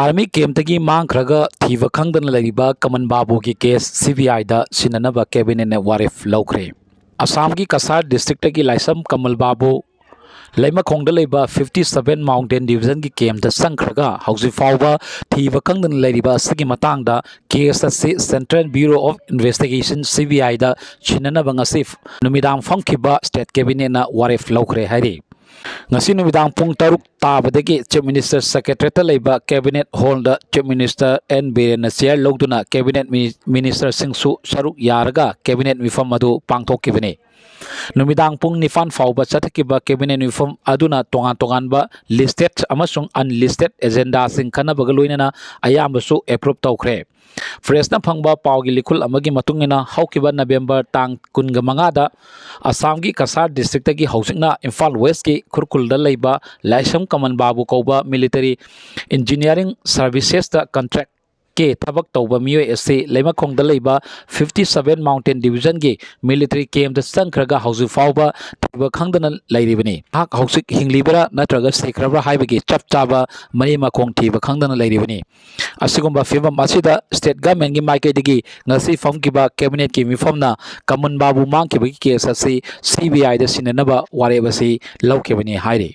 Army कैम्पतगी मांखरगा थीवा खंगदना लैरिबा कमल बाबू की case CBI दा सिननबा cabinet ने वारेफ लौखरे। असम की कसार डिस्ट्रिक्ट की लाइसम कमल बाबू लैमखोंग लेबा 57 माउंटेन डिवीजन की कैम्प संखरगा हौजिक फाउबा थीवा खंगदना लैरिबा असगी मतंगदा केस असी central bureau of investigation CBI दा सिननबा ngasi नुमिदांग फमखिबा स्टेट कैबिनेट ना वारेफ लौखरे हाइरि। ngasi numidang pung taruk tabadagi chief minister secretary leba cabinet hall da chief minister N Biren chair logduna cabinet minister singsu saruk yarga cabinet mifam adu pangthokibani numidang pung nifan fauba chatkiba cabinet mifam aduna tongan tongan ba listed amasung unlisted agenda sing khana bagaloinana ayambasu approve tawkhre फ्रेसना फंगबा Pawgi लिखुल अमगी मतुंगिना हौकिबा November तांग कुनगा मंगादा असम की Kasar district की हौसिंगना Imphal waste की खुरकुलदा लैबा लाइसम कमल बाबू कौबा military engineering services दा contract के थबक तौबा मियोय एसे लैमखोंगदा लैबा 57 mountain division की military camp दा संखरगा हौजि फाउबा थीबा खंगदना लैरिबनी हाक हौसिक हिंगलिबरा नत्रगा सेखरबा हाइबगी चप चाबा मई मखोंग थीबा खंगदना लैरिबनी असिगुम्बा फिबम असिदा स्टेट गवर्नमेंट की माइकेदगी ngasi famkiba cabinet की मिफमना कमल बाबू मांगकिबगी केस असी CBI दा सिननबा वारेब असी लौकेबनी हाइरि।